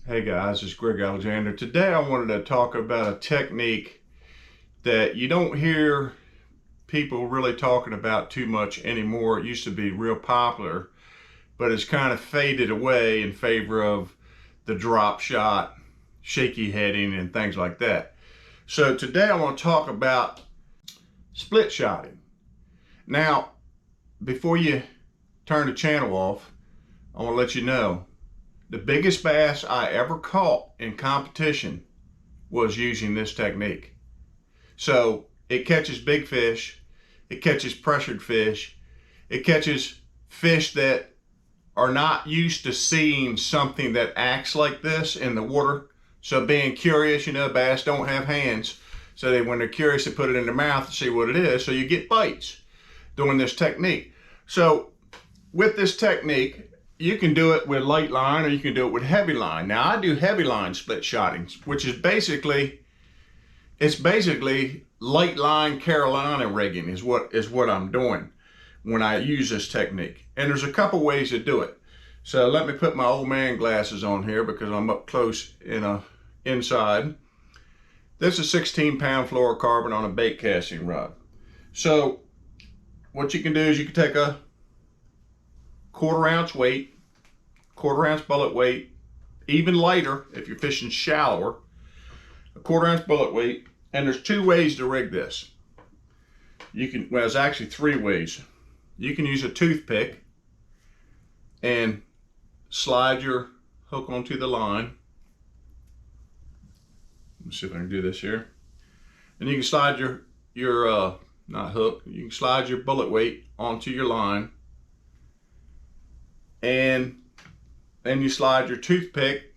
Hey guys, it's Greg Alexander. Today I wanted to talk about a technique that you don't hear people really talking about too much anymore. It used to be real popular, but it's kind of faded away in favor of the drop shot, shaky heading, and things like that. So today I want to talk about split shotting. Now, before you turn the channel off, I want to let you know the biggest bass I ever caught in competition was using this technique. So it catches big fish, it catches pressured fish, it catches fish that are not used to seeing something that acts like this in the water. So being curious, bass don't have hands. So when they're curious, they put it in their mouth to see what it is. So you get bites doing this technique. So with this technique, you can do it with light line or you can do it with heavy line. Now I do heavy line split shotting, which is basically light line Carolina rigging is what I'm doing when I use this technique. And there's a couple ways to do it. So let me put my old man glasses on here because I'm up close inside. This is 16-pound fluorocarbon on a bait casting rod. So what you can do is you can take a quarter-ounce bullet weight, even lighter if you're fishing shallower, a quarter-ounce bullet weight, and there's two ways to rig this. Well, there's actually three ways. You can use a toothpick and slide your hook onto the line. Let me see if I can do this here. And you can slide your not hook, you can slide your bullet weight onto your line, and then you slide your toothpick.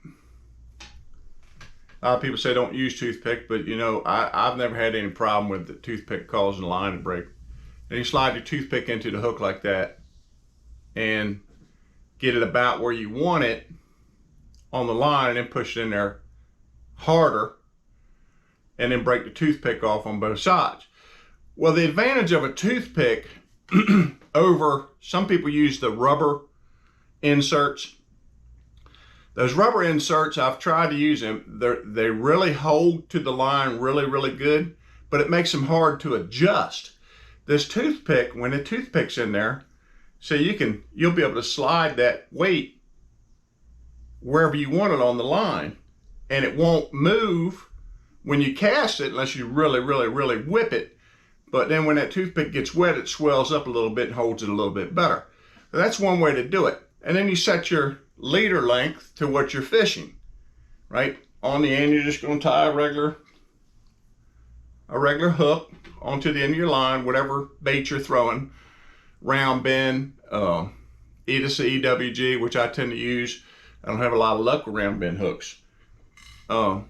A lot of people say don't use toothpick, but I've never had any problem with the toothpick causing the line to break. Then you slide your toothpick into the hook like that and get it about where you want it on the line, and then push it in there harder and then break the toothpick off on both sides. Well, the advantage of a toothpick over, some people use the rubber inserts. Those rubber inserts, I've tried to use them. They really hold to the line really good, but it makes them hard to adjust. This toothpick, when the toothpick's in there, so you'll be able to slide that weight wherever you want it on the line, and it won't move when you cast it unless you really whip it. But then when that toothpick gets wet, it swells up a little bit and holds it a little bit better. So that's one way to do it. And then you set your leader length to what you're fishing, right? On the end, you're just going to tie a regular hook onto the end of your line, whatever bait you're throwing, round bend, EDC, EWG, which I tend to use. I don't have a lot of luck with round bend hooks. And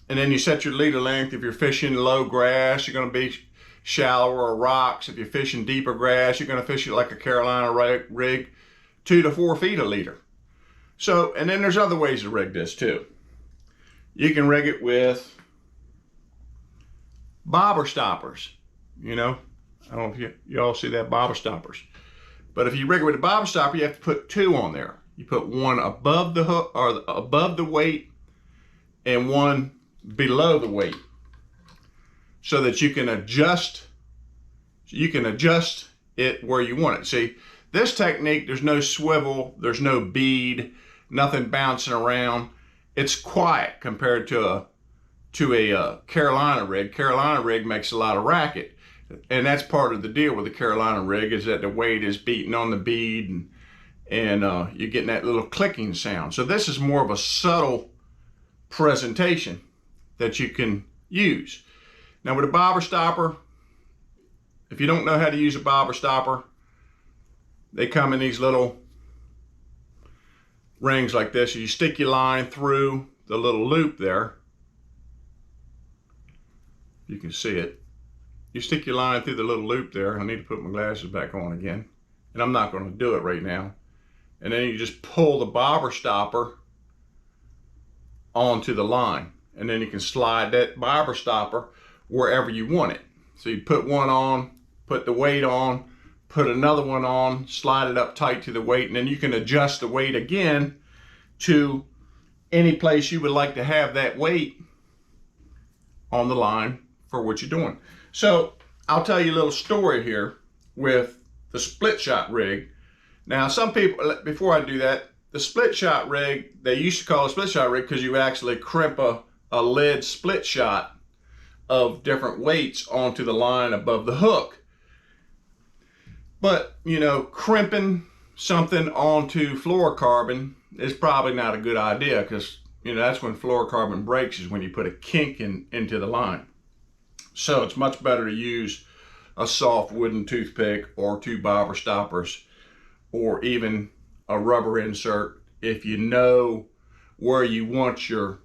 then you set your leader length. If you're fishing low grass, you're going to be shallower rocks. If you're fishing deeper grass, you're going to fish it like a Carolina rig, 2 to 4 feet a leader. So, and then there's other ways to rig this too. You can rig it with bobber stoppers. I don't know if you all see that, bobber stoppers. But if you rig it with a bobber stopper, you have to put two on there. You put one above the hook or above the weight and one below the weight, so that you can adjust it where you want it. See, this technique, there's no swivel, there's no bead, nothing bouncing around. It's quiet compared to a Carolina rig. Carolina rig makes a lot of racket, and that's part of the deal with the Carolina rig, is that the weight is beating on the bead, and you're getting that little clicking sound. So this is more of a subtle presentation that you can use. Now with a bobber stopper, if you don't know how to use a bobber stopper, they come in these little rings like this. You stick your line through the little loop there. You can see it. You stick your line through the little loop there. I need to put my glasses back on again, and I'm not going to do it right now. And then you just pull the bobber stopper onto the line, and then you can slide that bobber stopper wherever you want it. So you put one on, put the weight on, put another one on, slide it up tight to the weight, and then you can adjust the weight again to any place you would like to have that weight on the line for what you're doing. So I'll tell you a little story here with the split shot rig. Now some people, before I do that, the split shot rig, they used to call it a split shot rig because you actually crimp a lead split shot of different weights onto the line above the hook. But, you know, crimping something onto fluorocarbon is probably not a good idea, because, you know, that's when fluorocarbon breaks, is when you put a kink into the line. So it's much better to use a soft wooden toothpick or 2 bobber stoppers, or even a rubber insert if you know where you want your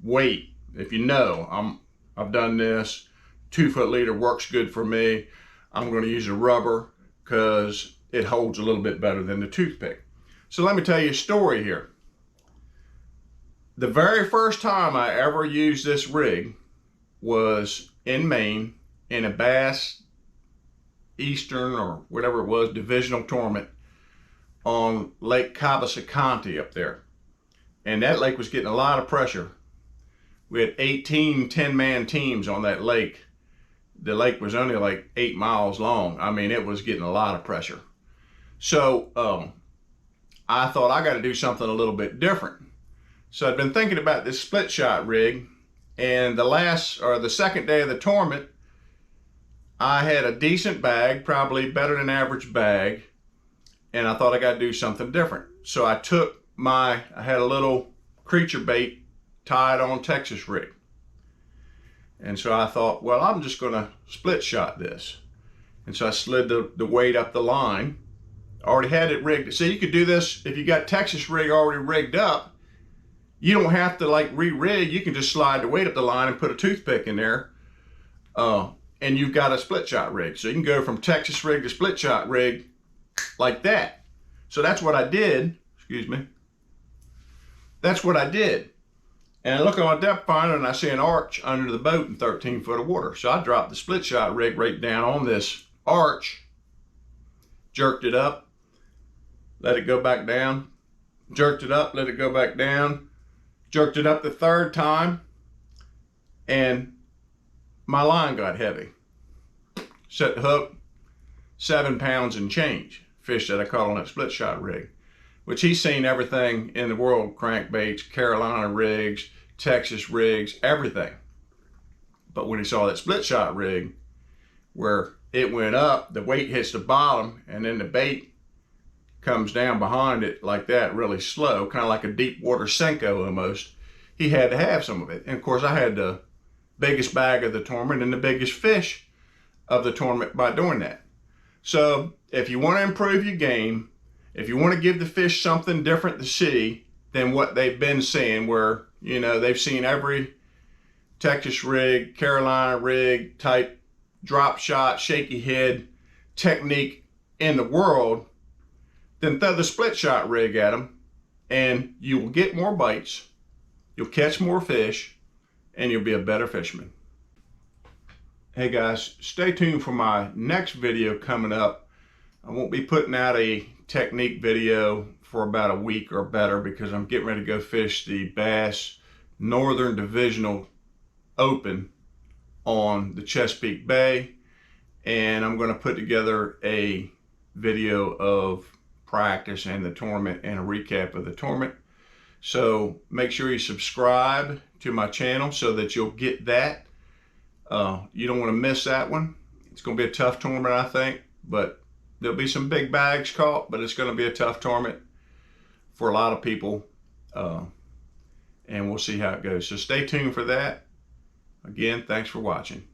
weight. If you know, I've done this, 2 foot leader works good for me, I'm going to use a rubber because it holds a little bit better than the toothpick. So let me tell you a story here. The very first time I ever used this rig was in Maine in a Bass Eastern or whatever it was divisional tournament on Lake Cavasacanti up there. And that lake was getting a lot of pressure. We had 18 10-man teams on that lake. The lake was only like 8 miles long. I mean, it was getting a lot of pressure. So I thought I got to do something a little bit different. So I'd been thinking about this split shot rig, and the second day of the tournament, I had a decent bag, probably better than average bag, and I thought I got to do something different. So I had a little creature bait tied on Texas rig. And so I thought, well, I'm just going to split shot this. And so I slid the weight up the line. I already had it rigged. See, you could do this if you got Texas rig already rigged up. You don't have to like re-rig. You can just slide the weight up the line and put a toothpick in there. And you've got a split shot rig. So you can go from Texas rig to split shot rig like that. So that's what I did. Excuse me. That's what I did. And I look on my depth finder and I see an arch under the boat in 13 foot of water. So I dropped the split shot rig right down on this arch, jerked it up, let it go back down, jerked it up, let it go back down, jerked it up the third time, and my line got heavy. Set the hook, 7 pounds and change, fish that I caught on that split shot rig, which he's seen everything in the world, crankbaits, Carolina rigs, Texas rigs, everything. But when he saw that split shot rig, where it went up, the weight hits the bottom, and then the bait comes down behind it like that, really slow, kind of like a deep water Senko almost, he had to have some of it. And of course, I had the biggest bag of the tournament and the biggest fish of the tournament by doing that. So if you want to improve your game, if you want to give the fish something different to see than what they've been seeing, where, you know, they've seen every Texas rig, Carolina rig type drop shot, shaky head technique in the world, then throw the split shot rig at them and you will get more bites, you'll catch more fish, and you'll be a better fisherman. Hey guys, stay tuned for my next video coming up. I won't be putting out a technique video for about a week or better because I'm getting ready to go fish the Bass Northern Divisional Open on the Chesapeake Bay, and I'm going to put together a video of practice and the tournament and a recap of the tournament. So make sure you subscribe to my channel so that you'll get that. You don't want to miss that one. It's going to be a tough tournament, I think, but there'll be some big bags caught, but it's going to be a tough tournament for a lot of people, and we'll see how it goes. So stay tuned for that. Again, thanks for watching.